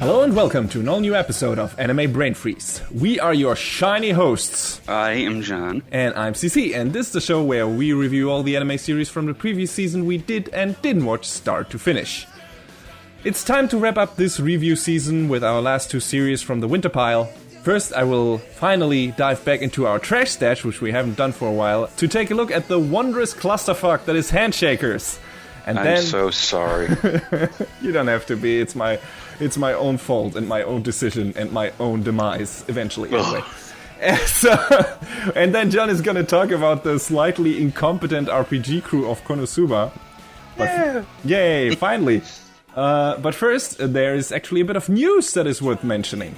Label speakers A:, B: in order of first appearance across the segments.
A: Hello and welcome to an all-new episode of Anime Brain Freeze. We are your shiny hosts.
B: I am John.
A: And I'm CC, and this is the show where we review all the anime series from the previous season we did and didn't watch start to finish. It's time to wrap up this review season with our last two series from the winter pile. First, I will finally dive back into our trash stash, which we haven't done for a while, to take a look at the wondrous clusterfuck that is Handshakers. And
B: I'm so sorry.
A: You don't have to be. It's my own fault and my own decision and my own demise eventually. Anyway. And then John is going to talk about the slightly incompetent RPG crew of KonoSuba. Yay, finally. But first, there is actually a bit of news that is worth mentioning.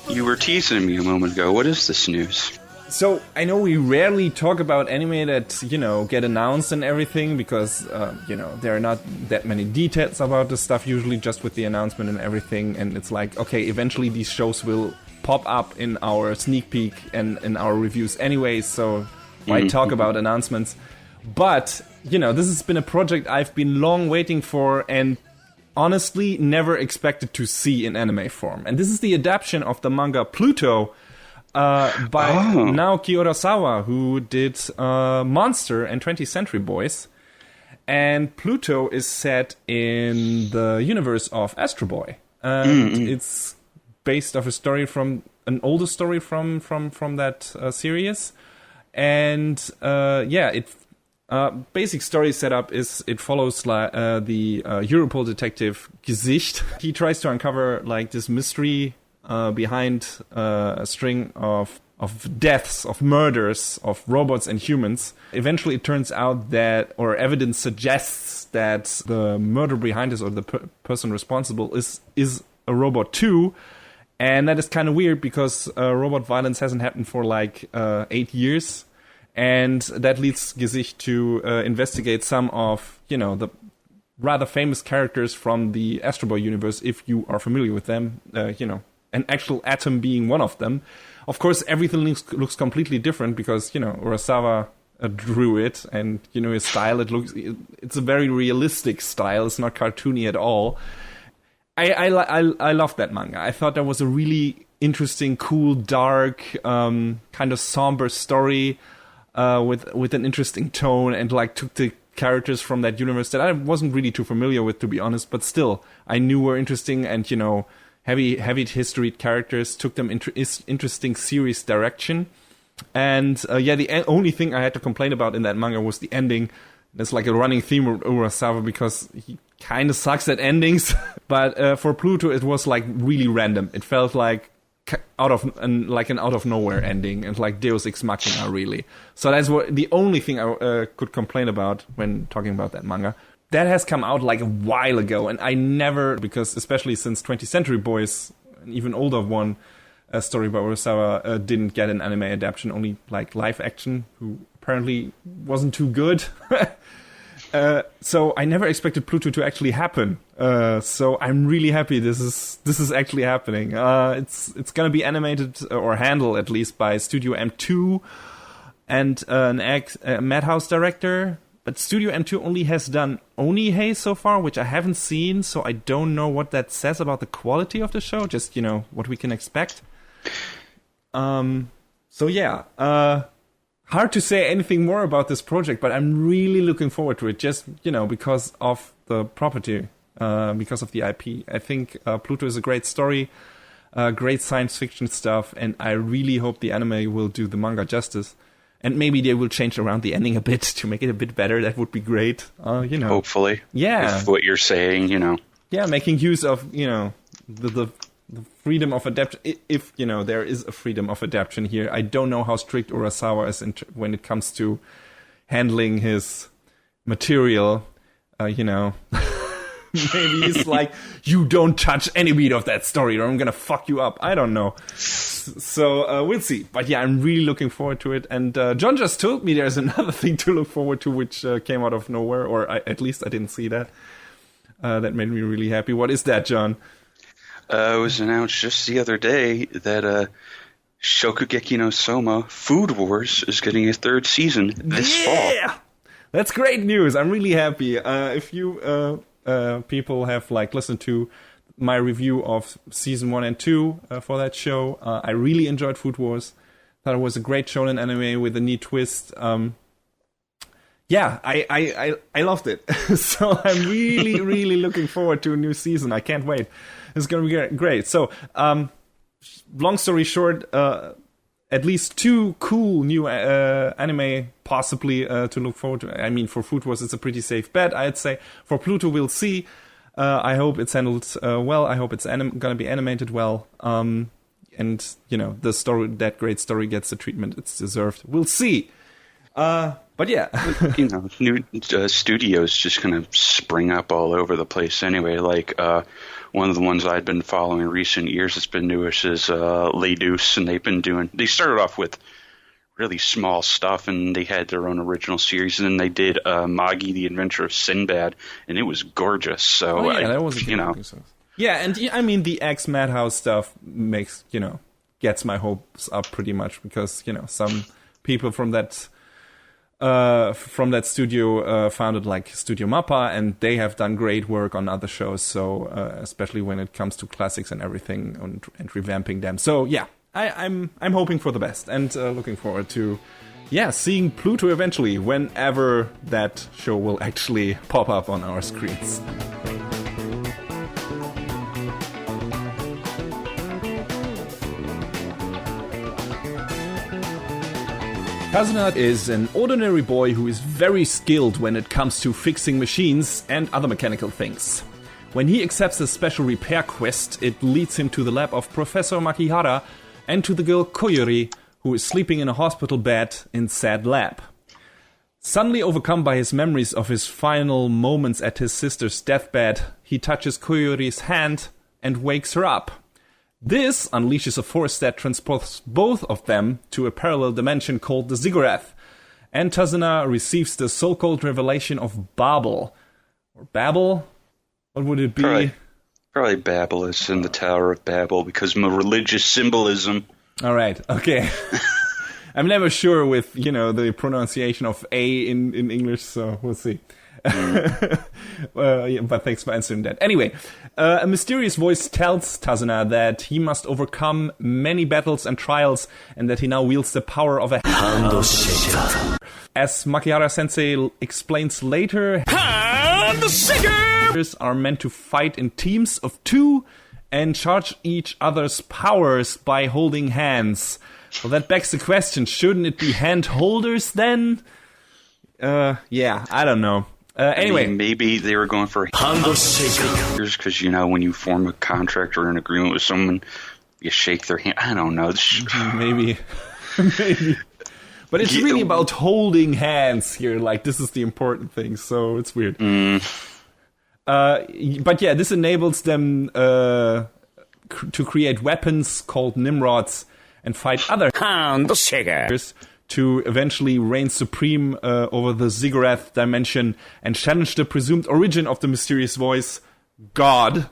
B: You were teasing me a moment ago. What is this news?
A: So, I know we rarely talk about anime that, get announced and everything because, there are not that many details about the stuff, usually just with the announcement and everything. And it's like, okay, eventually these shows will pop up in our sneak peek and in our reviews anyway, so why talk about announcements? But, this has been a project I've been long waiting for and honestly never expected to see in anime form. And this is the adaptation of the manga Pluto by Naoki Urasawa, who did Monster and 20th Century Boys. And Pluto is set in the universe of Astro Boy. It's based off a story from an older story from that series. And basic story setup is it follows the Europol detective Gesicht. He tries to uncover this mystery behind a string of deaths, of murders, of robots and humans. Eventually it turns out that, or evidence suggests that the murder behind this, or the person responsible is a robot too. And that is kind of weird because robot violence hasn't happened for 8 years. And that leads Gesicht to investigate some of, the rather famous characters from the Astro Boy universe, if you are familiar with them, an actual Atom being one of them. Of course, everything looks completely different because, Urasawa drew it, and, his style, it's a very realistic style. It's not cartoony at all. I loved that manga. I thought that was a really interesting, cool, dark, kind of somber story. With an interesting tone, and took the characters from that universe that I wasn't really too familiar with, to be honest, but still I knew were interesting, and heavy history characters, took them interesting series direction. And the only thing I had to complain about in that manga was the ending. There's a running theme with Urasawa because he kind of sucks at endings. But for Pluto it was really random. It felt like an out of nowhere ending, and Deus Ex Machina, really. So that's the only thing I could complain about when talking about that manga. That has come out a while ago, and I never, because especially since 20th Century Boys, an even older one, a story by Urasawa, didn't get an anime adaptation, only live action, who apparently wasn't too good. So I never expected Pluto to actually happen. So I'm really happy this is actually happening. It's gonna be animated or handled at least by Studio M2 and a Madhouse director. But Studio M2 only has done Onihei so far, which I haven't seen, so I don't know what that says about the quality of the show. Just what we can expect. Hard to say anything more about this project, but I'm really looking forward to it, just, because of the property, because of the IP. I think Pluto is a great story, great science fiction stuff, and I really hope the anime will do the manga justice. And maybe they will change around the ending a bit to make it a bit better. That would be great,
B: Hopefully.
A: Yeah.
B: With what you're saying,
A: Yeah, making use of, the freedom of adaptation, if there is a freedom of adaptation here. I don't know how strict Urasawa is when it comes to handling his material. Maybe he's you don't touch any beat of that story or I'm gonna fuck you up. I don't know. So we'll see. But yeah, I'm really looking forward to it. And John just told me there's another thing to look forward to, which came out of nowhere, or at least I didn't see that. That made me really happy. What is that, John?
B: It was announced just the other day that Shokugeki no Soma Food Wars is getting a third season this fall.
A: That's great news. I'm really happy. If you people have listened to my review of season 1 and 2 for that show, I really enjoyed Food Wars. Thought it was a great shonen anime with a neat twist. I loved it. So I'm really, really looking forward to a new season. I can't wait. It's going to be great. So, long story short, at least 2 cool new anime possibly to look forward to. I mean, for Food Wars, it's a pretty safe bet, I'd say. For Pluto, we'll see. I hope it's handled well. I hope it's going to be animated well. And, the story, that great story gets the treatment it's deserved. We'll see. But yeah.
B: New studios just kind of spring up all over the place anyway. One of the ones I'd been following in recent years that's been newish is hideous, and they started off with really small stuff, and they had their own original series, and then they did Magi, the Adventure of Sinbad, and it was gorgeous. So,
A: that was yeah, and I mean, the X Madhouse stuff makes, gets my hopes up pretty much, because, some people from that studio founded Studio Mappa, and they have done great work on other shows, so especially when it comes to classics and everything, and revamping them. So yeah, I'm hoping for the best, and looking forward to seeing Pluto eventually, whenever that show will actually pop up on our screens. Kazuna is an ordinary boy who is very skilled when it comes to fixing machines and other mechanical things. When he accepts a special repair quest, it leads him to the lab of Professor Makihara and to the girl Koyuri, who is sleeping in a hospital bed in said lab. Suddenly overcome by his memories of his final moments at his sister's deathbed, he touches Koyuri's hand and wakes her up. This unleashes a force that transports both of them to a parallel dimension called the Ziggurat, and Tazuna receives the so-called revelation of Babel. Or Babel? What would it be?
B: Probably Babel is in the Tower of Babel, because of religious symbolism.
A: Alright, okay. I'm never sure with, the pronunciation of A in English, so we'll see. But thanks for answering that. Anyway, a mysterious voice tells Tazuna that he must overcome many battles and trials, and that he now wields the power of a hand-shaker. As Makihara-sensei explains later, hand-shakers are meant to fight in teams of 2 and charge each other's powers by holding hands. Well, that begs the question, shouldn't it be hand holders then? I don't know. Anyway,
B: maybe they were going for handshakers because when you form a contract or an agreement with someone, you shake their hand. I don't know.
A: Maybe. But it's really about holding hands here. This is the important thing. So it's weird. But yeah, this enables them to create weapons called Nimrods and fight other handshakers to eventually reign supreme over the Ziggurat dimension and challenge the presumed origin of the mysterious voice, God.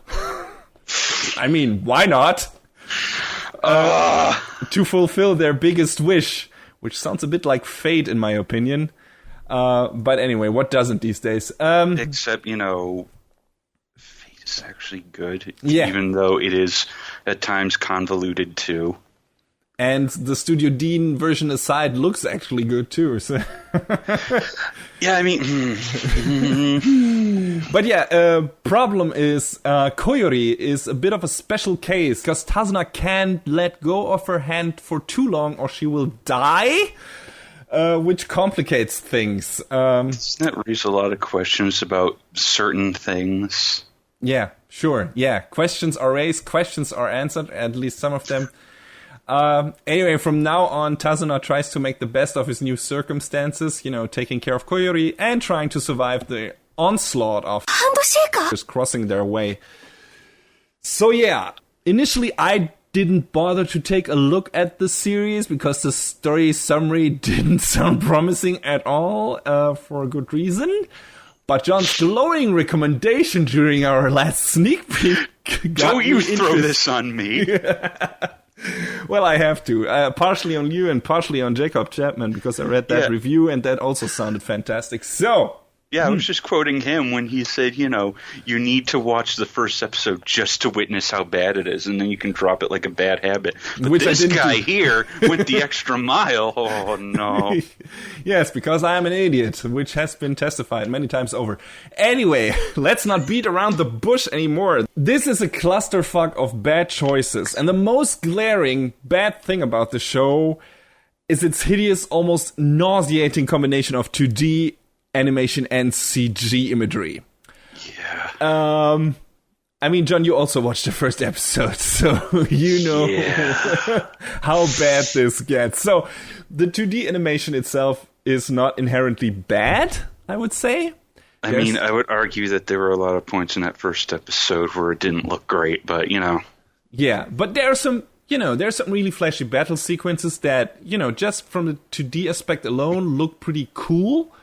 A: I mean, why not? To fulfill their biggest wish, which sounds a bit like fate in my opinion. But anyway, what doesn't these days?
B: Except, fate is actually good, even though it is at times convoluted too.
A: And the Studio Dean version aside looks actually good too. So.
B: Yeah, I mean...
A: But yeah, problem is Koyuri is a bit of a special case because Tazuna can't let go of her hand for too long or she will die, which complicates things.
B: Doesn't that raise a lot of questions about certain things?
A: Yeah, sure. Yeah, questions are raised, questions are answered, at least some of them. Anyway, from now on, Tazuna tries to make the best of his new circumstances, taking care of Koyuri and trying to survive the onslaught of just crossing their way. So yeah, initially I didn't bother to take a look at the series because the story summary didn't sound promising at all, for a good reason. But John's glowing recommendation during our last sneak peek got
B: Don't you throw this on me.
A: Well, I have to. Partially on you and partially on Jacob Chapman, because I read that review and that also sounded fantastic. So...
B: Yeah, I was just quoting him when he said, you need to watch the first episode just to witness how bad it is, and then you can drop it like a bad habit. But
A: Which
B: this guy here went the extra mile. Oh, no.
A: Yes, because I am an idiot, which has been testified many times over. Anyway, let's not beat around the bush anymore. This is a clusterfuck of bad choices, and the most glaring bad thing about the show is its hideous, almost nauseating combination of 2D animation and CG imagery.
B: Yeah.
A: I mean, John, you also watched the first episode, so you know how bad this gets. So the 2D animation itself is not inherently bad, I would say.
B: I mean, I would argue that there were a lot of points in that first episode where it didn't look great, but,
A: Yeah, but there are some... there's some really flashy battle sequences that, just from the 2D aspect alone look pretty cool.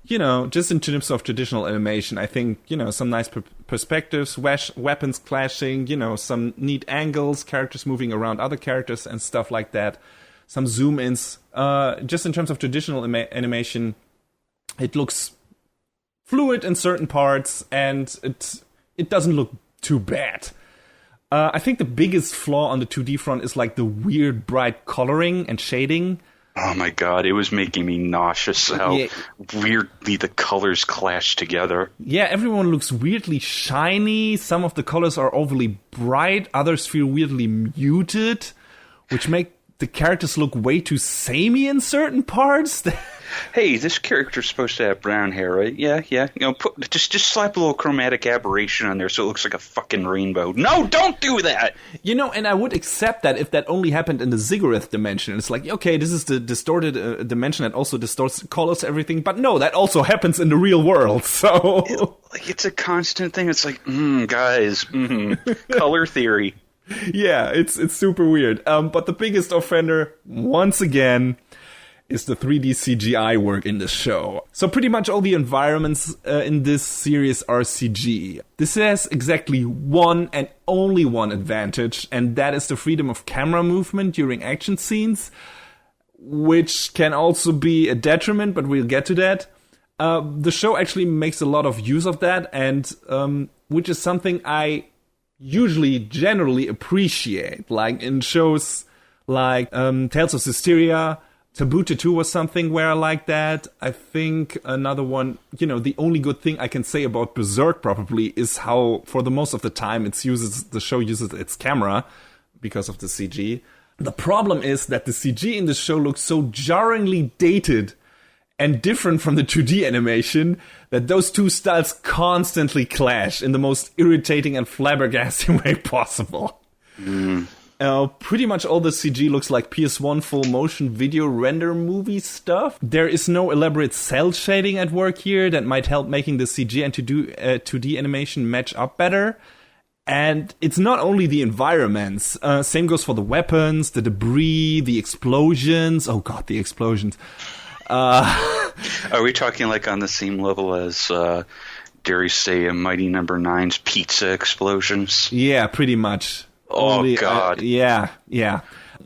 A: Just in terms of traditional animation, I think, some nice perspectives, weapons clashing, some neat angles, characters moving around other characters and stuff like that. Some zoom-ins. Just in terms of traditional animation, it looks fluid in certain parts, and it doesn't look too bad. I think the biggest flaw on the 2D front is like the weird bright coloring and shading.
B: Oh my god, it was making me nauseous how weirdly the colors clash together.
A: Yeah, everyone looks weirdly shiny. Some of the colors are overly bright. Others feel weirdly muted, which make the characters look way too samey in certain parts.
B: Hey, this character's supposed to have brown hair, right? Yeah. Just slap a little chromatic aberration on there so it looks like a fucking rainbow. No, don't do that!
A: And I would accept that if that only happened in the ziggurat dimension. It's like, okay, this is the distorted dimension that also distorts colors, everything. But no, that also happens in the real world, so...
B: It's a constant thing. It's like, guys, color theory.
A: Yeah, it's super weird. But the biggest offender, once again... is the 3D CGI work in the show. So pretty much all the environments in this series are CG. This has exactly one and only one advantage, and that is the freedom of camera movement during action scenes, which can also be a detriment, but we'll get to that. The show actually makes a lot of use of that, and which is something I usually generally appreciate. Like in shows like Tales of Systeria, Taboo Tattoo was something where I like that. I think another one, the only good thing I can say about Berserk probably is how, for the most of the time, the show uses its camera because of the CG. The problem is that the CG in the show looks so jarringly dated and different from the 2D animation that those two styles constantly clash in the most irritating and flabbergasting way possible. Pretty much all the CG looks like PS1 full motion video render movie stuff. There is no elaborate cel shading at work here that might help making the CG and 2D animation match up better. And it's not only the environments. Same goes for the weapons, the debris, the explosions. Oh god, the explosions.
B: Are we talking like on the same level as, dare you say, a Mighty Number 9's pizza explosions?
A: Yeah, pretty much.
B: God.
A: Yeah.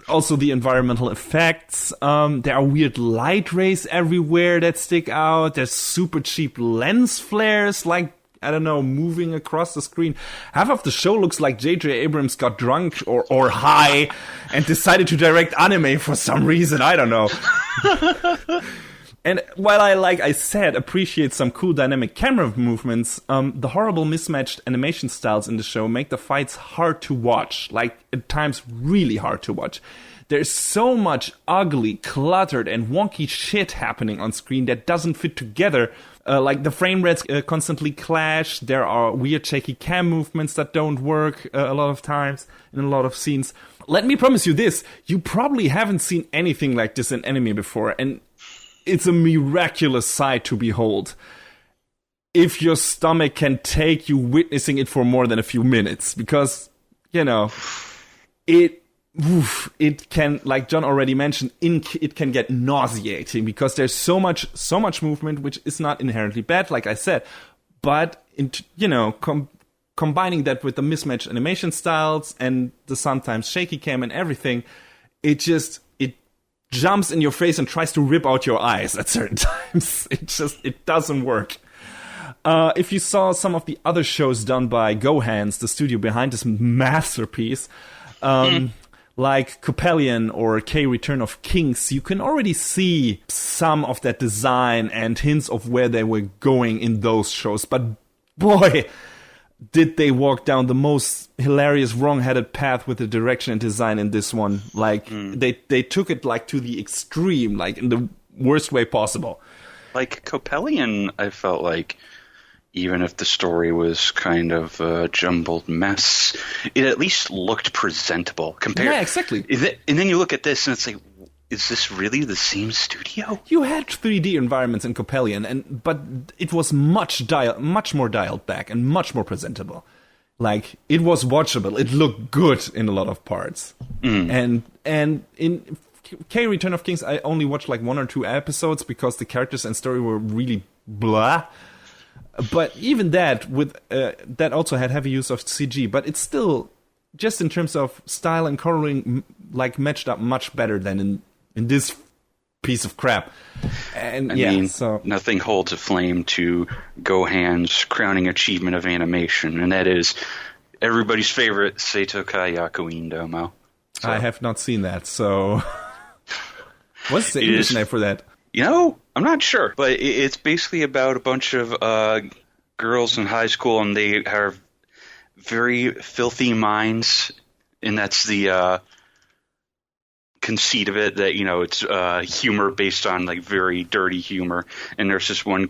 A: Also the environmental effects. There are weird light rays everywhere that stick out. There's super cheap lens flares, like, I don't know, moving across the screen. Half of the show looks like J.J. Abrams got drunk or high and decided to direct anime for some reason. I don't know. And while I, like I said, appreciate some cool dynamic camera movements, the horrible mismatched animation styles in the show make the fights hard to watch. Like, at times, really hard to watch. There's so much ugly, cluttered, and wonky shit happening on screen that doesn't fit together. Like, the frame rates constantly clash. There are weird, shaky cam movements that don't work a lot of times in a lot of scenes. Let me promise you this. You probably haven't seen anything like this in anime before, and it's a miraculous sight to behold. If your stomach can take you witnessing it for more than a few minutes. Because, it can, like John already mentioned, it can get nauseating. Because there's so much movement, which is not inherently bad, like I said. But, combining that with the mismatched animation styles and the sometimes shaky cam and everything, it jumps in your face and tries to rip out your eyes at certain times. It doesn't work. If you saw some of the other shows done by GoHands, the studio behind this masterpiece, like Coppelion or K Return of Kings, you can already see some of that design and hints of where they were going in those shows. But boy, did they walk down the most hilarious wrong-headed path with the direction and design in this one. Like, they took it, like, to the extreme, like, in the worst way possible.
B: Like, Coppelion, I felt like, even if the story was kind of a jumbled mess, it at least looked presentable.
A: Yeah, exactly.
B: And then you look at this, and it's like, is this really the same studio?
A: You had 3D environments in Coppelion, but it was much more dialed back and much more presentable. Like, it was watchable. It looked good in a lot of parts. And in K Return of Kings, I only watched like 1 or 2 episodes because the characters and story were really blah. But even that, that also had heavy use of CG. But it's still, just in terms of style and coloring, like matched up much better than in this piece of crap. And I mean, so
B: nothing holds a flame to GoHands' crowning achievement of animation, and that is everybody's favorite Seito Kaiyaku Indomo. So.
A: I have not seen that, so what's the English name for that?
B: You know, I'm not sure, but it's basically about a bunch of girls in high school, and they have very filthy minds, and that's the conceit of it, that, you know, it's humor based on, like, very dirty humor. And there's this one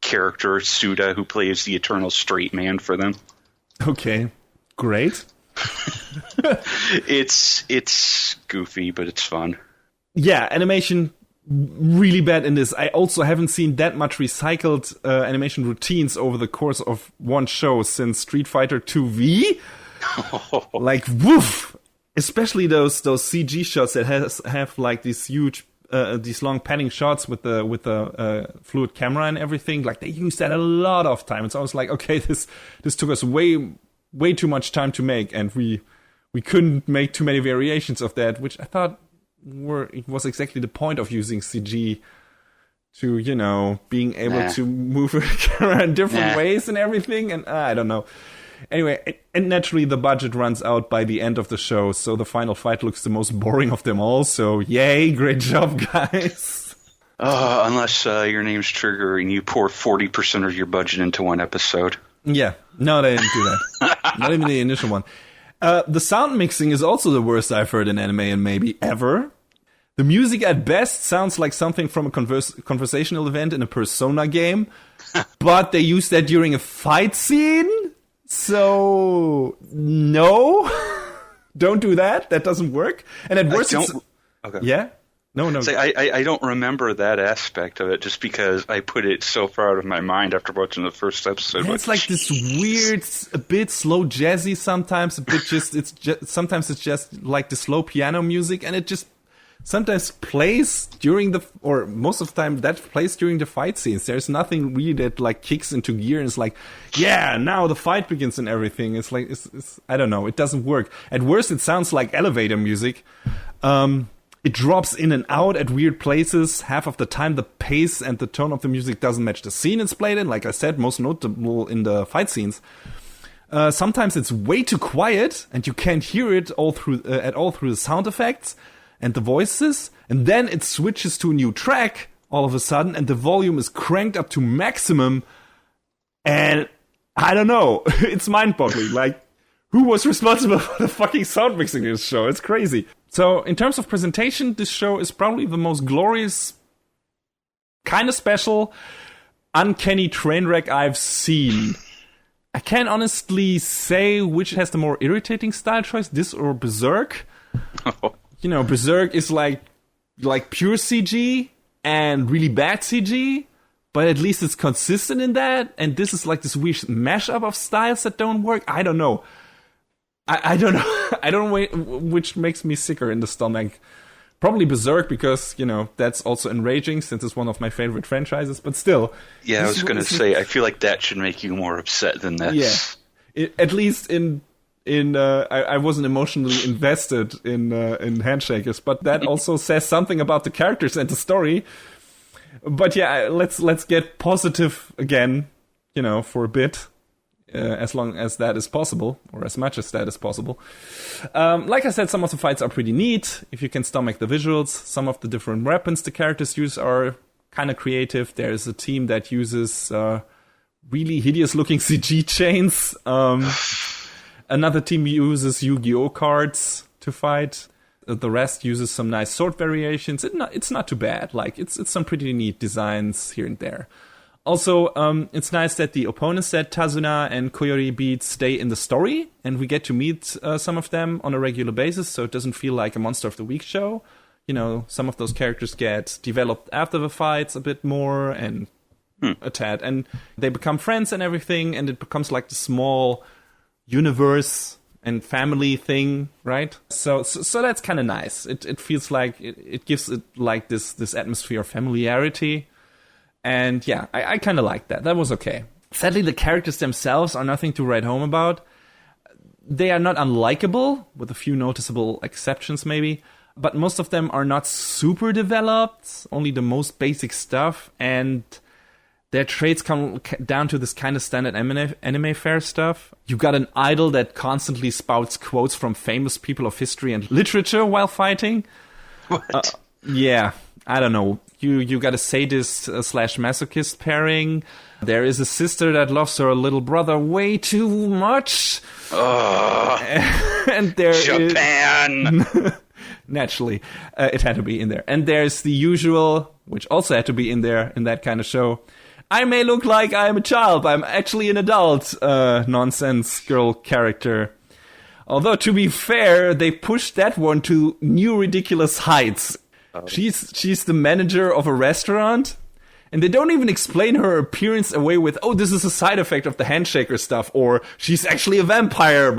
B: character, Suda, who plays the eternal straight man for them.
A: Okay, great.
B: It's goofy, but it's fun.
A: Yeah, animation really bad in this. I also haven't seen that much recycled animation routines over the course of one show since Street Fighter 2V. Like, woof! Especially those CG shots that have like these huge, these long panning shots with the fluid camera and everything. Like, they use that a lot of time. It's always like, okay, this took us way too much time to make, and we couldn't make too many variations of that, which I thought was exactly the point of using CG, to, you know, being able to move a camera in different ways and everything. And I don't know. Anyway, and naturally the budget runs out by the end of the show, so the final fight looks the most boring of them all. So yay, great job, guys.
B: Unless your name's Trigger and you pour 40% of your budget into one episode.
A: Yeah, no, they didn't do that. Not even the initial one. The sound mixing is also the worst I've heard in anime and maybe ever. The music at best sounds like something from a conversational event in a Persona game, but they use that during a fight scene? So, no, don't do that. That doesn't work. And at worst,
B: okay.
A: Yeah? No.
B: I don't remember that aspect of it just because I put it so far out of my mind after watching the first episode.
A: Yeah, it's like this weird, a bit slow jazzy sometimes, a bit sometimes it's just like the slow piano music, and it just sometimes plays during most of the time that plays during the fight scenes. There's nothing really that like kicks into gear and it's like, yeah, now the fight begins and everything. It's like, it's I don't know, it doesn't work. At worst, it sounds like elevator music. It drops in and out at weird places. Half of the time, the pace and the tone of the music doesn't match the scene it's played in. Like I said, most notable in the fight scenes. Sometimes it's way too quiet and you can't hear it at all through the sound effects and the voices, and then it switches to a new track all of a sudden, and the volume is cranked up to maximum, and I don't know, it's mind-boggling. Like, who was responsible for the fucking sound mixing in this show? It's crazy. So, in terms of presentation, this show is probably the most glorious, kind of special, uncanny train wreck I've seen. I can't honestly say which has the more irritating style choice, this or Berserk. You know, Berserk is like pure CG and really bad CG, but at least it's consistent in that. And this is like this weird mashup of styles that don't work. I don't know. I don't know. I don't know which makes me sicker in the stomach. Probably Berserk, because, you know, that's also enraging since it's one of my favorite franchises, but still.
B: Yeah, I was going to say, I feel like that should make you more upset than this.
A: Yeah. At least in I wasn't emotionally invested in Handshakers, but that also says something about the characters and the story. But yeah, let's get positive again, for a bit, as long as that is possible, or as much as that is possible. Like I said, some of the fights are pretty neat, if you can stomach the visuals. Some of the different weapons the characters use are kind of creative. There's a team that uses really hideous-looking CG chains. Another team uses Yu-Gi-Oh cards to fight. The rest uses some nice sword variations. It's not too bad. Like, it's some pretty neat designs here and there. Also, it's nice that the opponents that Tazuna and Koyori beat stay in the story, and we get to meet some of them on a regular basis, so it doesn't feel like a Monster of the Week show. Some of those characters get developed after the fights a bit more, and a tad, and they become friends and everything, and it becomes like the small universe and family thing, right? So that's kind of nice. It feels like it gives it like this atmosphere of familiarity. And yeah, I kind of like that. That was okay. Sadly, the characters themselves are nothing to write home about. They are not unlikable, with a few noticeable exceptions maybe, but most of them are not super developed, only the most basic stuff, and their traits come down to this kind of standard anime fare stuff. You got an idol that constantly spouts quotes from famous people of history and literature while fighting.
B: What?
A: Yeah, I don't know. You got a sadist / masochist pairing. There is a sister that loves her little brother way too much. And there
B: Japan!
A: Naturally, it had to be in there. And there's the usual, which also had to be in there in that kind of show. I may look like I'm a child, but I'm actually an adult nonsense girl character. Although, to be fair, they pushed that one to new ridiculous heights. She's the manager of a restaurant, and they don't even explain her appearance away with, oh, this is a side effect of the handshaker stuff, or she's actually a vampire,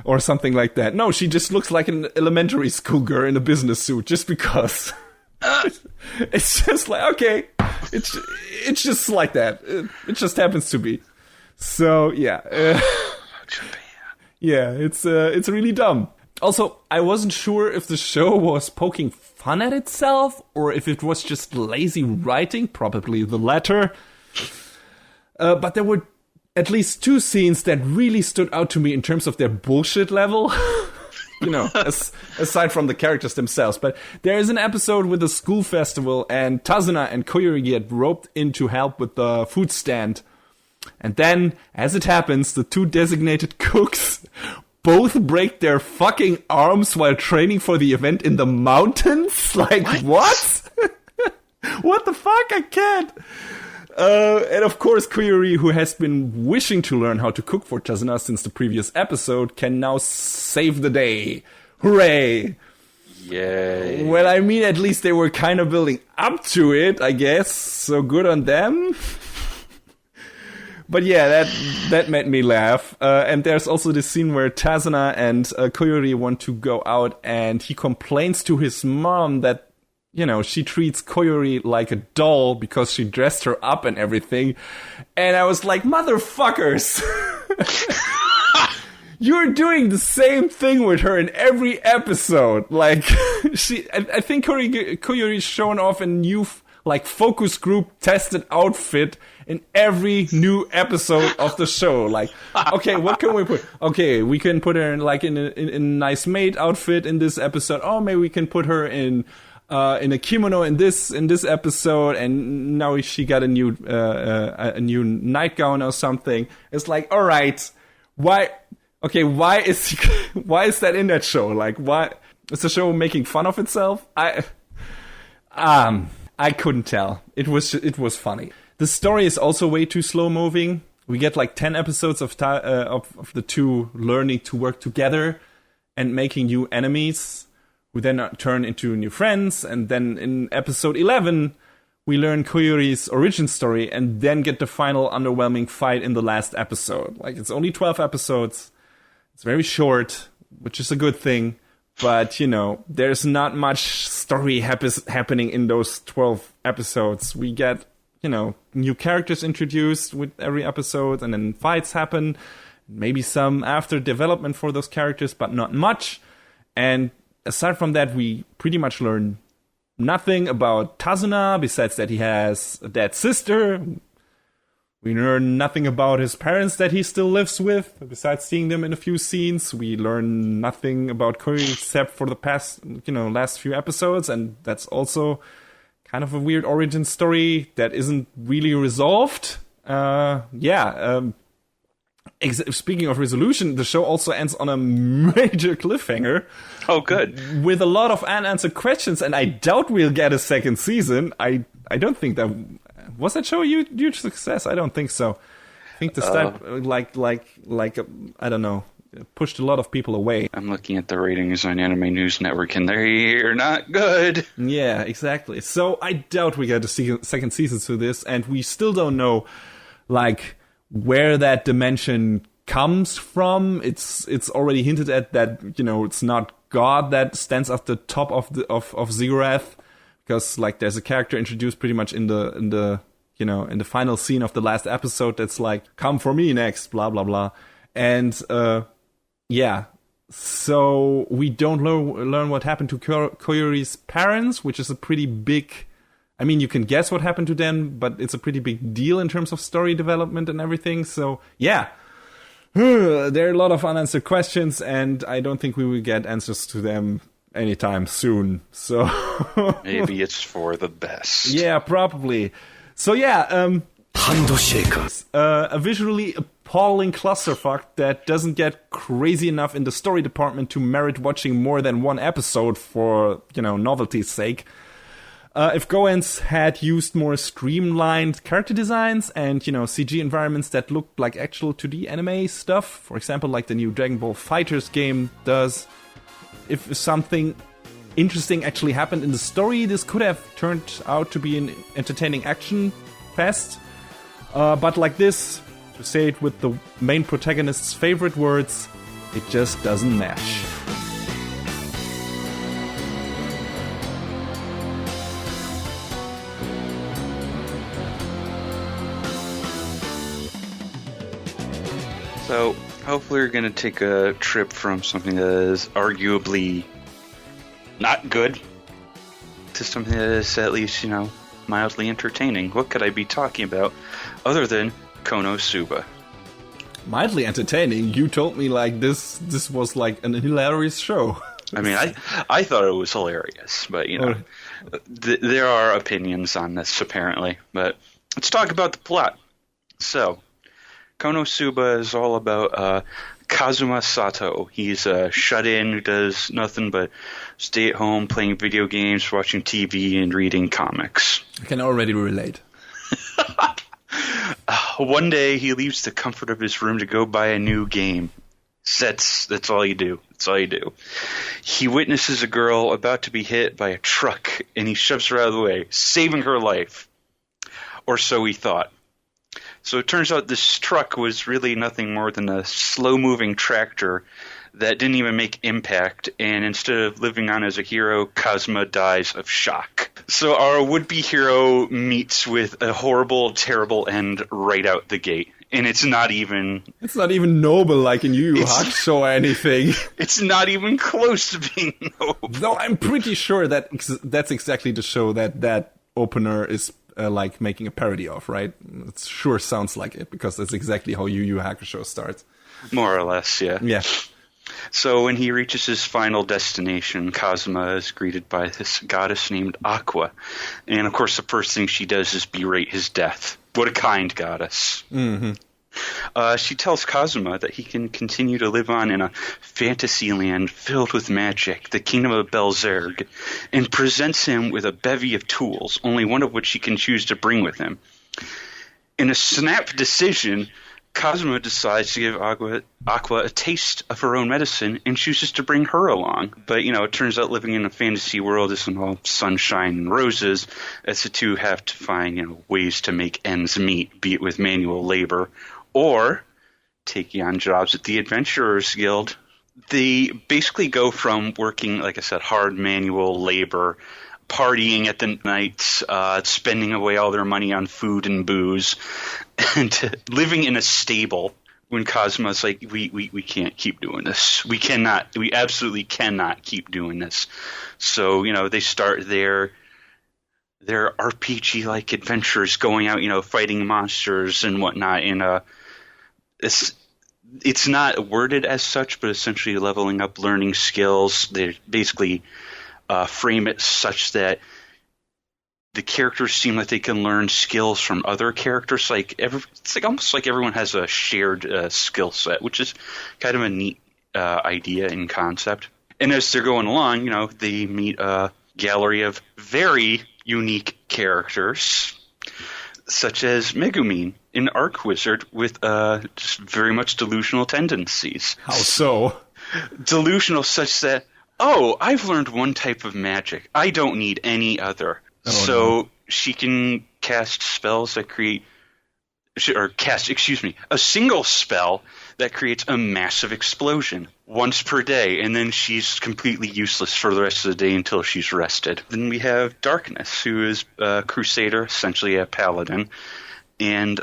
A: or something like that. No, she just looks like an elementary school girl in a business suit, just because. It's just like, okay, it's just like that. It just happens to be. So, yeah. Yeah, it's really dumb. Also, I wasn't sure if the show was poking fun at itself or if it was just lazy writing, probably the latter. But there were at least two scenes that really stood out to me in terms of their bullshit level. Aside from the characters themselves. But there is an episode with a school festival, and Tazuna and Koyori get roped in to help with the food stand. And then, as it happens, the two designated cooks both break their fucking arms while training for the event in the mountains? Like, what? What the fuck? I can't. And of course, Koyori, who has been wishing to learn how to cook for Tazuna since the previous episode, can now save the day. Hooray!
B: Yay.
A: Well, I mean, at least they were kind of building up to it, I guess. So good on them. But yeah, that made me laugh. And there's also this scene where Tazuna and Koyori want to go out, and he complains to his mom that, she treats Koyori like a doll because she dressed her up and everything. And I was like, motherfuckers! You're doing the same thing with her in every episode. Like, I think Koyori's shown off a new, focus group tested outfit in every new episode of the show. Like, okay, what can we put? Okay, we can put her in a nice maid outfit in this episode. Oh, maybe we can put her in a kimono in this episode, and now she got a new nightgown or something. It's like, all right, why? Okay, why is that in that show? Like, why is the show making fun of itself? I couldn't tell. It was funny. The story is also way too slow moving. We get 10 episodes of the two learning to work together and making new enemies, who then turn into new friends. And then in episode 11, we learn Koyori's origin story and then get the final underwhelming fight in the last episode. It's only 12 episodes. It's very short, which is a good thing. But, there's not much story happening in those 12 episodes. We get, new characters introduced with every episode, and then fights happen. maybe some after development for those characters, but not much. And aside from that, we pretty much learn nothing about Tazuna, besides that he has a dead sister. We learn nothing about his parents that he still lives with, besides seeing them in a few scenes. We learn nothing about Koyuri except for the past, last few episodes, and that's also kind of a weird origin story that isn't really resolved. Speaking of resolution, the show also ends on a major cliffhanger.
B: Oh, good.
A: With a lot of unanswered questions, and I doubt we'll get a second season. I don't think that... Was that show a huge success? I don't think so. I think the start, I don't know, pushed a lot of people away.
B: I'm looking at the ratings on Anime News Network, and they're not good.
A: Yeah, exactly. So I doubt we get a second season to this, and we still don't know, where that dimension comes from. It's already hinted at that, it's not God that stands at the top of Ziggurat, because there's a character introduced pretty much in the final scene of the last episode that's come for me next, blah blah blah. And so we don't learn what happened to Koyuri's parents, which is a pretty big... I mean, you can guess what happened to them, but it's a pretty big deal in terms of story development and everything. So, yeah. There are a lot of unanswered questions, and I don't think we will get answers to them anytime soon. So
B: maybe it's for the best.
A: Yeah, probably. So, yeah. A visually appalling clusterfuck that doesn't get crazy enough in the story department to merit watching more than one episode for, novelty's sake. If Goen's had used more streamlined character designs and, CG environments that looked like actual 2D anime stuff, for example, like the new Dragon Ball FighterZ game does, if something interesting actually happened in the story, this could have turned out to be an entertaining action fest. But like this, to say it with the main protagonist's favorite words, it just doesn't mesh.
B: So, hopefully we're going to take a trip from something that is arguably not good to something that is at least, mildly entertaining. What could I be talking about other than KonoSuba? Mildly
A: entertaining? You told me this was an hilarious show.
B: I mean, I thought it was hilarious, but, there are opinions on this, apparently. But let's talk about the plot. So, KonoSuba is all about Kazuma Sato. He's shut-in who does nothing but stay at home, playing video games, watching TV, and reading comics.
A: I can already relate.
B: One day, he leaves the comfort of his room to go buy a new game. That's all you do. That's all you do. He witnesses a girl about to be hit by a truck, and he shoves her out of the way, saving her life. Or so he thought. So it turns out this truck was really nothing more than a slow-moving tractor that didn't even make impact, and instead of living on as a hero, Kazuma dies of shock. So our would-be hero meets with a horrible, terrible end right out the gate. And it's not even
A: noble like in Yu Yu Hakusho or anything.
B: It's not even close to being noble.
A: Though I'm pretty sure that that's exactly the show that opener is making a parody of, right? It sure sounds like it, because that's exactly how Yu Yu Hakusho starts.
B: More or less, yeah.
A: Yeah.
B: So when he reaches his final destination, Kazuma is greeted by this goddess named Aqua. And of course the first thing she does is berate his death. What a kind goddess.
A: Mm-hmm.
B: She tells Kazuma that he can continue to live on in a fantasy land filled with magic, the kingdom of Belzerg, and presents him with a bevy of tools, only one of which he can choose to bring with him. In a snap decision, Kazuma decides to give Aqua a taste of her own medicine and chooses to bring her along. But, it turns out living in a fantasy world isn't all sunshine and roses, as the two have to find, ways to make ends meet, be it with manual labor or taking on jobs at the Adventurers Guild. They basically go from working, like I said, hard manual labor, partying at the nights, spending away all their money on food and booze, and living in a stable when Kazuma's like, we can't keep doing this. We absolutely cannot keep doing this. So, they start their RPG-like adventures, going out, fighting monsters and whatnot. And it's not worded as such, but essentially leveling up, learning skills. They basically frame it such that the characters seem like they can learn skills from other characters. It's like almost like everyone has a shared skill set, which is kind of a neat idea and concept. And as they're going along, they meet a gallery of very unique characters, such as Megumin, an arc wizard with just very much delusional tendencies.
A: How so?
B: Delusional such that, I've learned one type of magic. I don't need any other. She can cast spells that a single spell that creates a massive explosion once per day, and then she's completely useless for the rest of the day until she's rested. Then we have Darkness, who is a crusader, essentially a paladin, and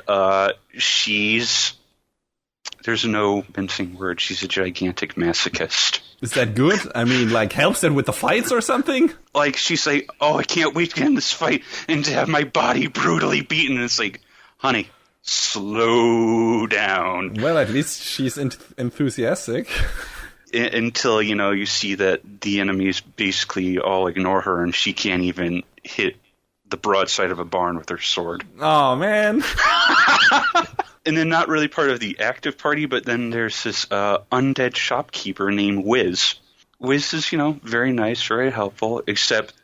B: there's no mincing word, she's a gigantic masochist.
A: Is that good? I mean, helps it with the fights or something?
B: She's like, I can't wait to get in this fight and to have my body brutally beaten. And it's like, honey, slow down.
A: Well, at least she's enthusiastic.
B: Until, you see that the enemies basically all ignore her and she can't even hit the broadside of a barn with her sword.
A: Oh, man.
B: And then not really part of the active party, but then there's this undead shopkeeper named Wiz. Wiz is, very nice, very helpful, except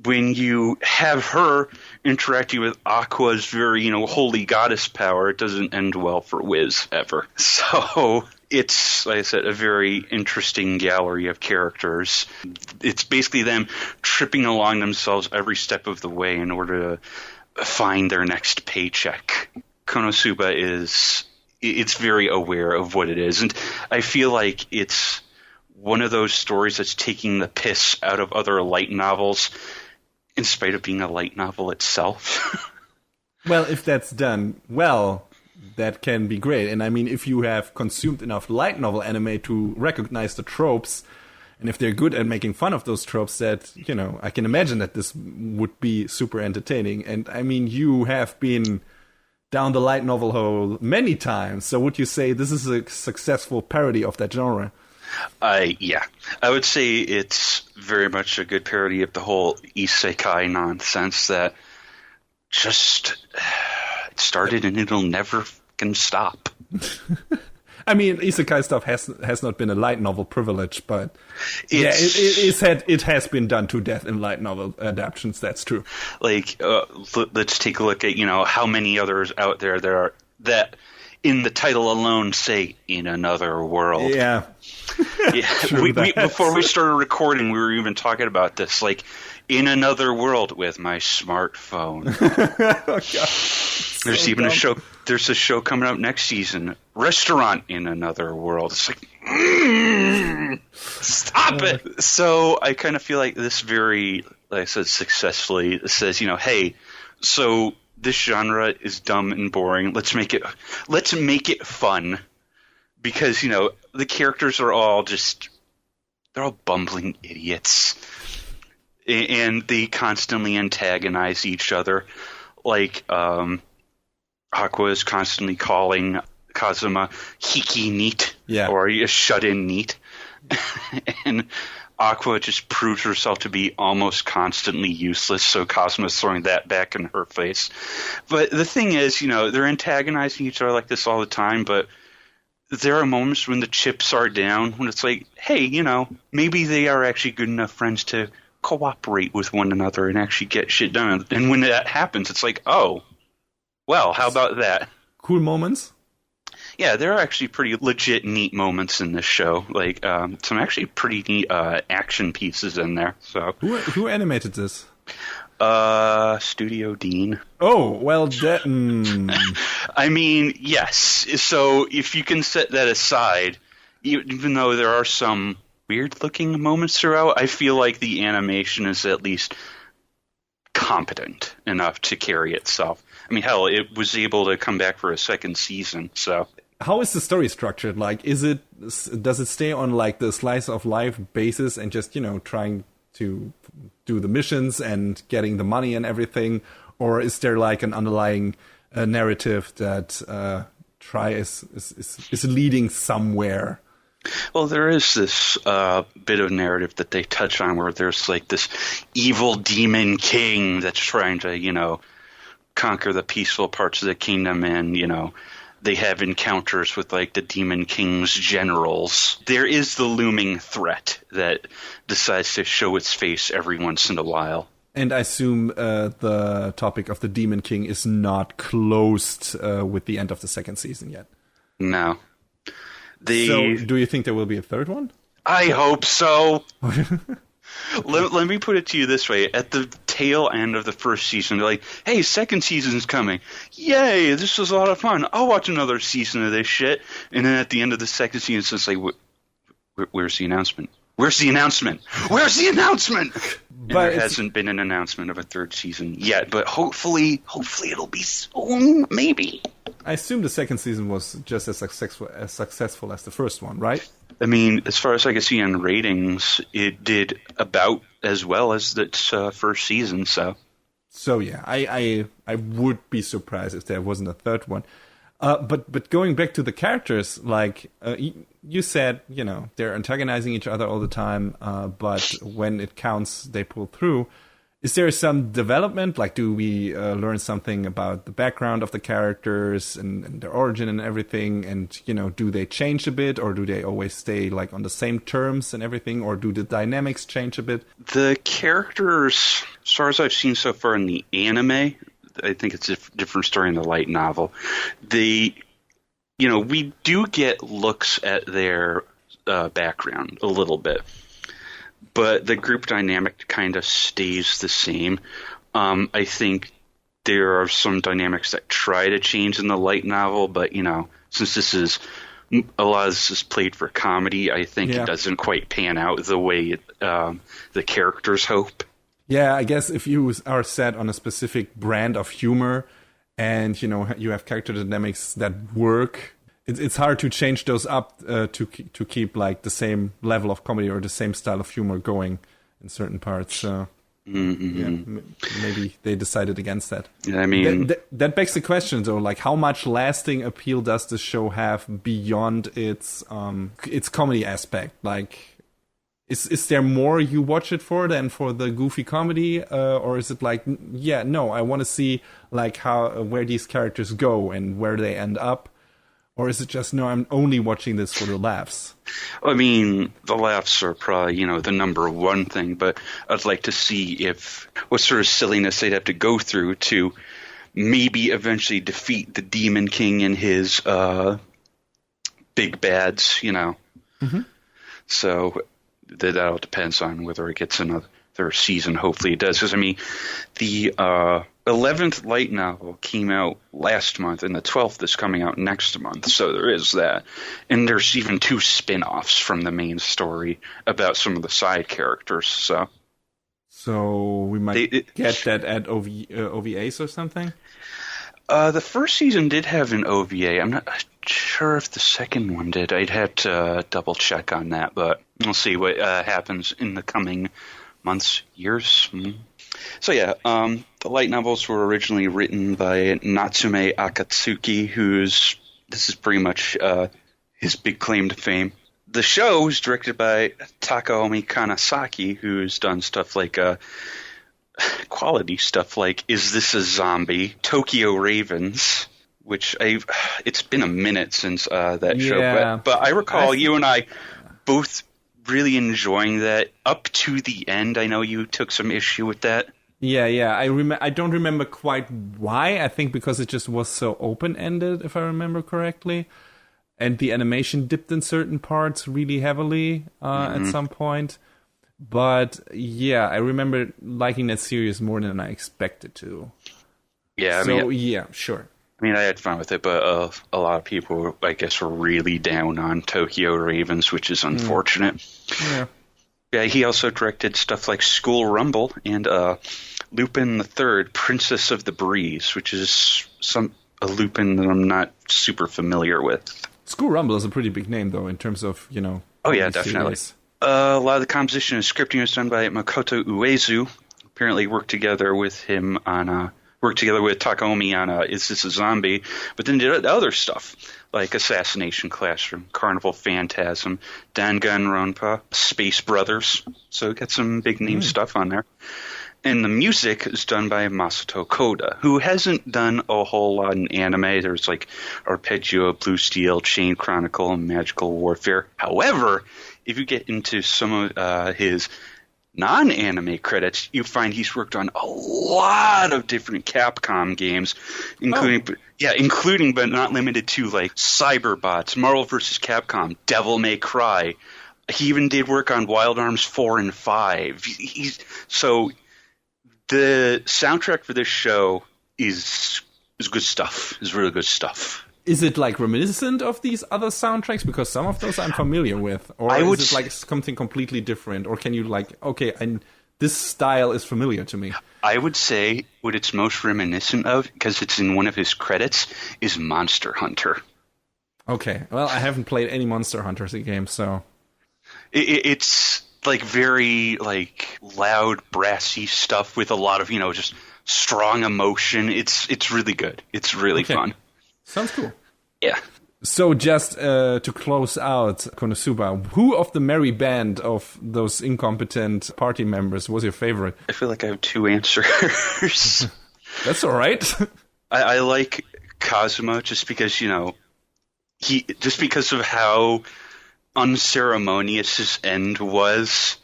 B: when you have her interacting with Aqua's very, holy goddess power, it doesn't end well for Wiz ever. So it's, like I said, a very interesting gallery of characters. It's basically them tripping along themselves every step of the way in order to find their next paycheck. KonoSuba it's very aware of what it is, and I feel like it's one of those stories that's taking the piss out of other light novels in spite of being a light novel itself.
A: Well, if that's done well, that can be great. And I mean, if you have consumed enough light novel anime to recognize the tropes, and if they're good at making fun of those tropes, that, I can imagine that this would be super entertaining. And I mean, you have been down the light novel hole many times. So would you say this is a successful parody of that genre?
B: Yeah. I would say it's very much a good parody of the whole isekai nonsense that just it started and it'll never can stop.
A: I mean, isekai stuff has not been a light novel privilege, but it has been done to death in light novel adaptations. That's true.
B: Let's take a look at how many others out there are that in the title alone say "in another world."
A: Yeah.
B: True, before we started recording, we were even talking about this, in another world with my smartphone.
A: Oh, God.
B: There's even a show. There's a show coming up next season, Restaurant in Another World. It's like, stop it. So I kind of feel like this very, like I said, successfully says, hey, so this genre is dumb and boring. Let's make it fun, because the characters are all they're all bumbling idiots, and they constantly antagonize each other. Aqua is constantly calling Kazuma Hiki Neat, or a shut-in Neat. And Aqua just proves herself to be almost constantly useless, so Kazuma's throwing that back in her face. But the thing is, they're antagonizing each other like this all the time, but there are moments when the chips are down, when it's like, hey, maybe they are actually good enough friends to cooperate with one another and actually get shit done. And when that happens, it's like, oh, well, how about that?
A: Cool moments?
B: Yeah, there are actually pretty legit neat moments in this show. Some actually pretty neat action pieces in there. So
A: who animated this?
B: Studio Dean.
A: Oh, well, that...
B: I mean, yes. So if you can set that aside, even though there are some weird-looking moments throughout, I feel like the animation is at least competent enough to carry itself. I mean, hell, it was able to come back for a second season, so
A: how is the story structured? Like, does it stay on like the slice of life basis and just, trying to do the missions and getting the money and everything? Or is there like an underlying narrative that is leading somewhere?
B: Well, there is this bit of narrative that they touch on where there's like this evil demon king that's trying to, conquer the peaceful parts of the kingdom, and, they have encounters with like the demon king's generals. There is the looming threat that decides to show its face every once in a while.
A: And I assume the topic of the demon king is not closed with the end of the second season yet.
B: No.
A: So, do you think there will be a third one?
B: I hope so. Let me put it to you this way. At the tail end of the first season, they're like, hey, second season's coming. Yay, this was a lot of fun. I'll watch another season of this shit. And then at the end of the second season, it's just like, where's the announcement? Where's the announcement? Where's the announcement? And there hasn't been an announcement of a third season yet, but hopefully it'll be soon, maybe.
A: I assume the second season was just as successful as the first one, right?
B: I mean, as far as I can see on ratings, it did about as well as its first season, so.
A: So yeah, I would be surprised if there wasn't a third one. But going back to the characters, like you said, they're antagonizing each other all the time, but when it counts, they pull through. Is there some development? Like, do we learn something about the background of the characters and their origin and everything? And, do they change a bit, or do they always stay like on the same terms and everything? Or do the dynamics change a bit?
B: The characters, as far as I've seen so far in the anime, I think it's a different story in the light novel. We do get looks at their background a little bit. But the group dynamic kind of stays the same. I think there are some dynamics that try to change in the light novel, but, since a lot of this is played for comedy, I think it doesn't quite pan out the way the characters hope.
A: Yeah, I guess if you are set on a specific brand of humor and, you have character dynamics that work, it's hard to change those up to keep like the same level of comedy or the same style of humor going in certain parts. So maybe they decided against that.
B: Yeah, I mean,
A: that begs the question though, like how much lasting appeal does the show have beyond its comedy aspect? Like, is there more you watch it for than for the goofy comedy, or is it like, I want to see like where these characters go and where they end up? Or is it just, no, I'm only watching this for the laughs?
B: I mean, the laughs are probably, the number one thing, but I'd like to see what sort of silliness they'd have to go through to maybe eventually defeat the Demon King and his big bads, Mm-hmm. So that all depends on whether it gets another season. Hopefully it does. Because, I mean, the 11th light novel came out last month, and the 12th is coming out next month. So there is that. And there's even 2 spin-offs from the main story about some of the side characters.
A: So we might get that at OVAs or something?
B: The first season did have an OVA. I'm not sure if the second one did. I'd have to double check on that, but we'll see what happens in the coming months, years. So yeah, the light novels were originally written by Natsume Akatsuki, this is pretty much his big claim to fame. The show is directed by Takaomi Kanasaki, who's done stuff like quality stuff like Is This a Zombie? Tokyo Ravens, which it's been a minute since that show, but I recall you and I both really enjoying that up to the end. I know you took some issue with that.
A: Yeah. I don't remember quite why. I think because it just was so open-ended, if I remember correctly. And the animation dipped in certain parts really heavily at some point. But yeah, I remember liking that series more than I expected to.
B: Yeah,
A: sure.
B: I mean, I had fun with it, but a lot of people, I guess, were really down on Tokyo Ravens, which is unfortunate. Yeah, he also directed stuff like School Rumble and Lupin the Third, Princess of the Breeze, which is a Lupin that I'm not super familiar with.
A: School Rumble is a pretty big name, though, in terms of,
B: Oh, yeah, definitely. A lot of the composition and scripting was done by Makoto Uezu. Apparently worked together with Takeomi on Is This a Zombie? But then did other stuff, like Assassination Classroom, Carnival Phantasm, Danganronpa, Space Brothers. So got some big name stuff on there. And the music is done by Masato Koda, who hasn't done a whole lot in anime. There's like Arpeggio, Blue Steel, Chain Chronicle, and Magical Warfare. However, if you get into some of his non-anime credits, you find he's worked on a lot of different Capcom games, including but not limited to like Cyberbots, Marvel vs. Capcom, Devil May Cry. He even did work on Wild Arms 4 and 5. So the soundtrack for this show is good stuff. Is really good stuff.
A: Is it like reminiscent of these other soundtracks? Because some of those I'm familiar with. Or is it like something completely different? Or can you this style is familiar to me?
B: I would say what it's most reminiscent of, because it's in one of his credits, is Monster Hunter.
A: Okay. Well, I haven't played any Monster Hunter games, so...
B: It's like very like loud, brassy stuff with a lot of, just strong emotion. It's really good. It's really fun.
A: Sounds cool.
B: Yeah.
A: So just to close out KonoSuba, who of the merry band of those incompetent party members was your favorite?
B: I feel like I have two answers.
A: That's all right.
B: I like Kazuma just because, because of how unceremonious his end was,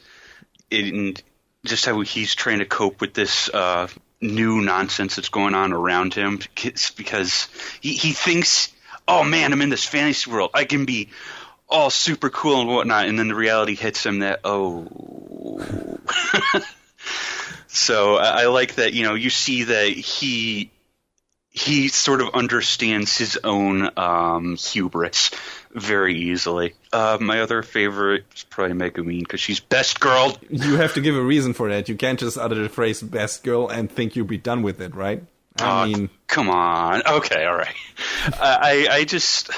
B: and just how he's trying to cope with this new nonsense that's going on around him, because he thinks, oh man, I'm in this fantasy world, I can be all super cool and whatnot, and then the reality hits him that, so I like that, you see that he sort of understands his own hubris very easily. My other favorite is probably Megumin, because she's best girl.
A: You have to give a reason for that. You can't just utter the phrase best girl and think you'll be done with it, right? I mean...
B: Come on. Okay, all right. I just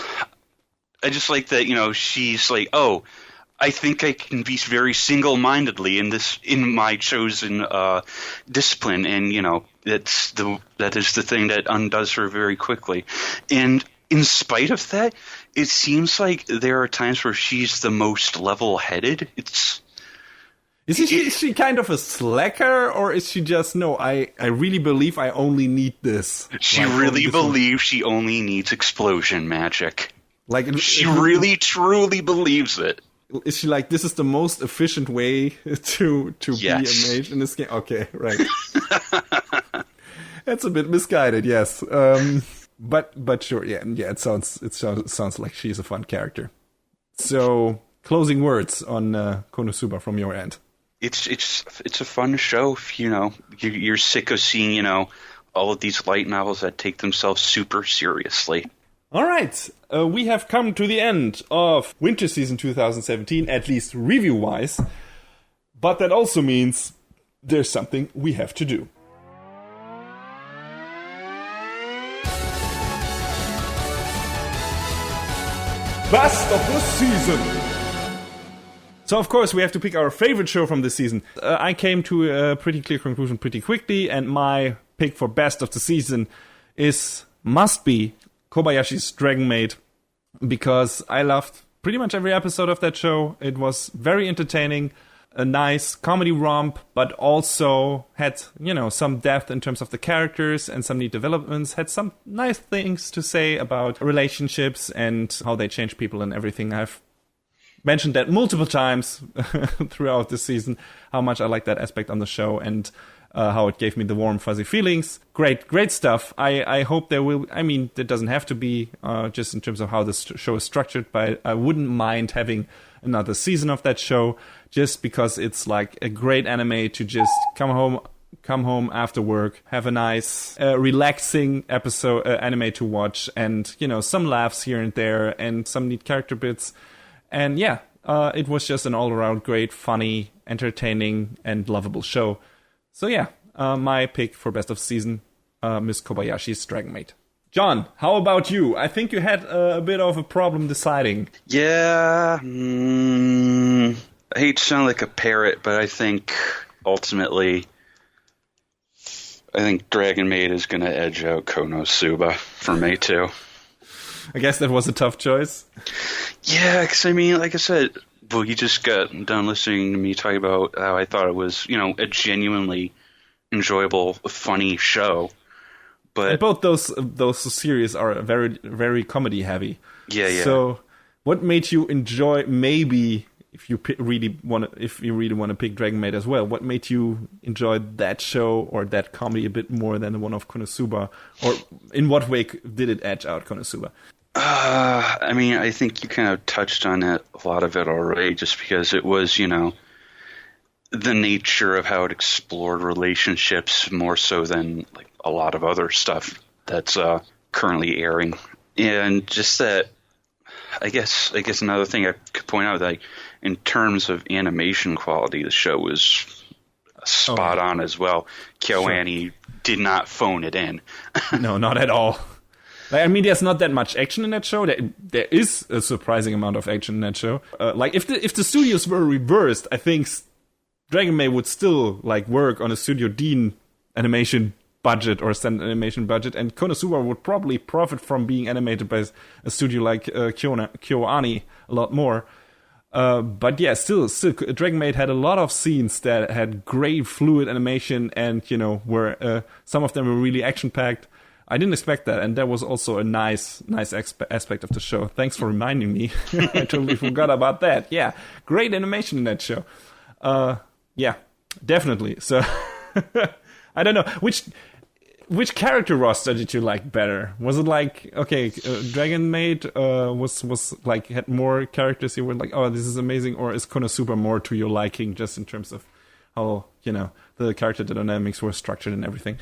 B: like that, she's like, I think I can be very single-mindedly in my chosen discipline, and that is the thing that undoes her very quickly. And in spite of that, it seems like there are times where she's the most level-headed.
A: Is she kind of a slacker, or is she just, no, I really believe I only need this?
B: She really believes she only needs explosion magic.
A: Like
B: she really, truly believes it.
A: Is she like, this is the most efficient way to be a mage in this game? Okay, right. That's a bit misguided, yes. But sure, yeah, it sounds like she's a fun character. So, closing words on KonoSuba from your end.
B: It's a fun show. You're sick of seeing all of these light novels that take themselves super seriously.
A: All right, we have come to the end of Winter Season 2017, at least review-wise. But that also means there's something we have to do. Best of the season! So, of course, we have to pick our favorite show from this season. I came to a pretty clear conclusion pretty quickly, and my pick for best of the season must be Kobayashi's Dragon Maid, because I loved pretty much every episode of that show. It was very entertaining, a nice comedy romp, but also had, some depth in terms of the characters and some neat developments, had some nice things to say about relationships and how they change people and everything. I've mentioned that multiple times throughout this season, how much I like that aspect on the show, and how it gave me the warm, fuzzy feelings. Great stuff. I hope there will... I mean, it doesn't have to be just in terms of how this show is structured, but I wouldn't mind having another season of that show, just because it's like a great anime to just come home after work, have a nice, relaxing anime to watch, and, some laughs here and there, and some neat character bits. And yeah, it was just an all-around great, funny, entertaining, and lovable show. So yeah, my pick for best of season, Miss Kobayashi's Dragon Maid. John, how about you? I think you had a bit of a problem deciding.
B: Yeah, I hate to sound like a parrot, but I think ultimately, Dragon Maid is going to edge out KonoSuba for me too.
A: I guess that was a tough choice.
B: Yeah, because I mean, like I said, well, you just got done listening to me talk about how I thought it was, a genuinely enjoyable, funny show. But
A: and both those series are very, very comedy heavy.
B: Yeah.
A: So, what made you enjoy? Maybe if you really want to pick Dragon Maid as well, what made you enjoy that show or that comedy a bit more than the one of KonoSuba? Or in what way did it edge out KonoSuba?
B: I mean, I think you kind of touched on it, a lot of it already, just because it was, the nature of how it explored relationships more so than like a lot of other stuff that's currently airing. And just that, I guess another thing I could point out, like in terms of animation quality, the show was spot on as well. KyoAni did not phone it in.
A: No, not at all. I mean, there's not that much action in that show. There is a surprising amount of action in that show. Like if the studios were reversed, I think Dragon Maid would still like work on a Studio Dean animation budget or standard animation budget, and KonoSuba would probably profit from being animated by a studio like KyoAni a lot more. But yeah, still, Dragon Maid had a lot of scenes that had great fluid animation, and where some of them were really action packed. I didn't expect that, and that was also a nice aspect of the show. Thanks for reminding me. I totally forgot about that. Yeah, great animation in that show. Yeah, definitely. So I don't know which character roster did you like better? Was it like Dragon Maid was like had more characters you were like, oh, this is amazing, or is KonoSuba more to your liking just in terms of how the character dynamics were structured and everything?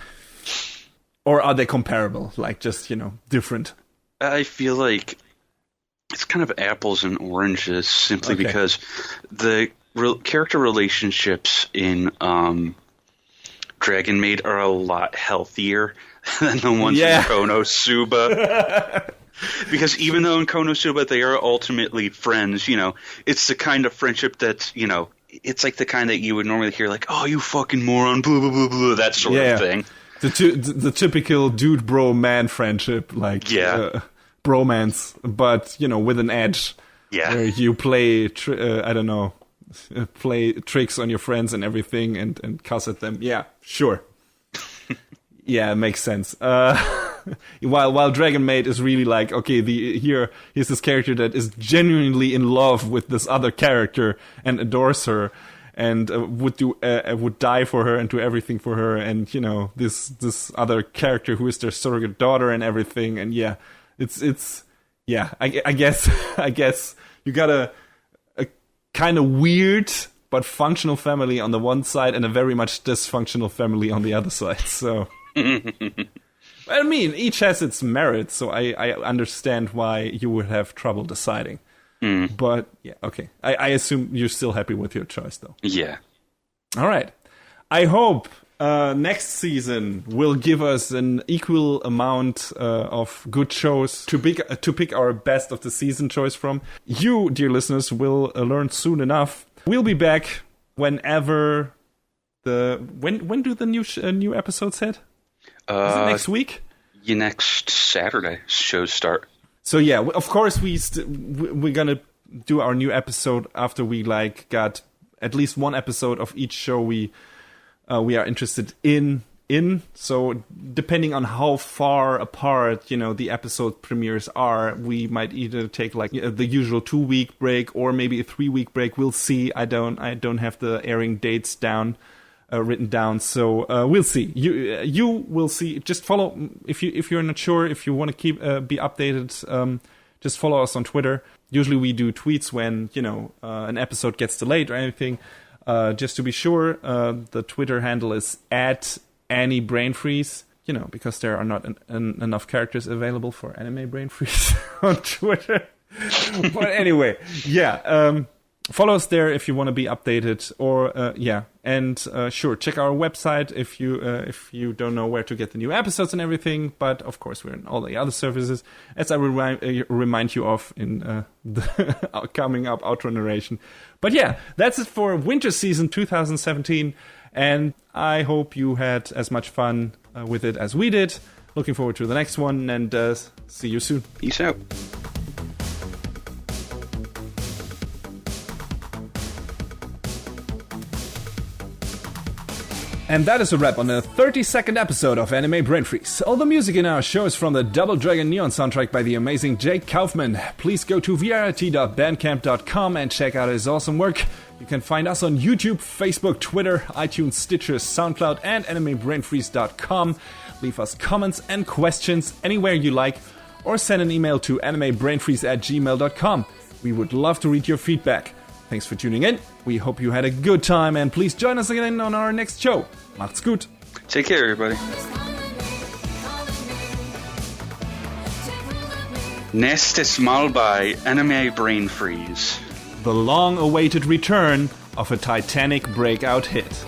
A: Or are they comparable, like just different?
B: I feel like it's kind of apples and oranges, simply because the character relationships in Dragon Maid are a lot healthier than the ones in KonoSuba. Because even though in KonoSuba they are ultimately friends, it's the kind of friendship that's, it's like the kind that you would normally hear, like, oh, you fucking moron, blah, blah, blah, blah, that sort of thing.
A: The typical dude bro man friendship, like bromance, but with an edge.
B: Yeah,
A: where you play play tricks on your friends and everything, and cuss at them. Yeah, sure. Yeah, it makes sense. While Dragon Maid is really like, okay, here's this character that is genuinely in love with this other character and adores her, and would die for her and do everything for her, and this other character who is their surrogate daughter and everything, and I guess you got a kind of weird but functional family on the one side and a very much dysfunctional family on the other side. So I mean, each has its merits, so I understand why you would have trouble deciding. But yeah, okay. I assume you're still happy with your choice, though.
B: Yeah.
A: All right. I hope next season will give us an equal amount of good shows to pick our best of the season choice from. You, dear listeners, will learn soon enough. We'll be back whenever when do the new episodes hit? Is it next week?
B: Next Saturday shows start. So
A: yeah, of course we're gonna do our new episode after we got at least one episode of each show we are interested in. So depending on how far apart the episode premieres are, we might either take the usual 2-week break or maybe a 3-week break. We'll see. I don't have the airing dates written down, so we'll see. You will see. Just follow if you're not sure, if you want to be updated. Just follow us on Twitter. Usually we do tweets when an episode gets delayed or anything. Just to be sure, the Twitter handle is @AnnieBrainFreeze. Because there are not enough characters available for anime brain freeze on Twitter. But anyway, yeah. follow us there if you want to be updated, or sure, check our website if you don't know where to get the new episodes and everything. But of course, we're in all the other services, as I will remind you of in the coming up outro narration. But yeah, that's it for winter season 2017, and I hope you had as much fun with it as we did. Looking forward to the next one, and see you soon.
B: Peace out.
A: And that is a wrap on the 32nd episode of Anime Brain Freeze. All the music in our show is from the Double Dragon Neon soundtrack by the amazing Jake Kaufman. Please go to vrit.bandcamp.com and check out his awesome work. You can find us on YouTube, Facebook, Twitter, iTunes, Stitcher, SoundCloud, and animebrainfreeze.com. Leave us comments and questions anywhere you like, or send an email to animebrainfreeze@gmail.com. We would love to read your feedback. Thanks for tuning in. We hope you had a good time, and please join us again on our next show. Macht's gut.
B: Take care, everybody. Nächstes Mal bei Anime Brain Freeze.
A: The long-awaited return of a Titanic breakout hit.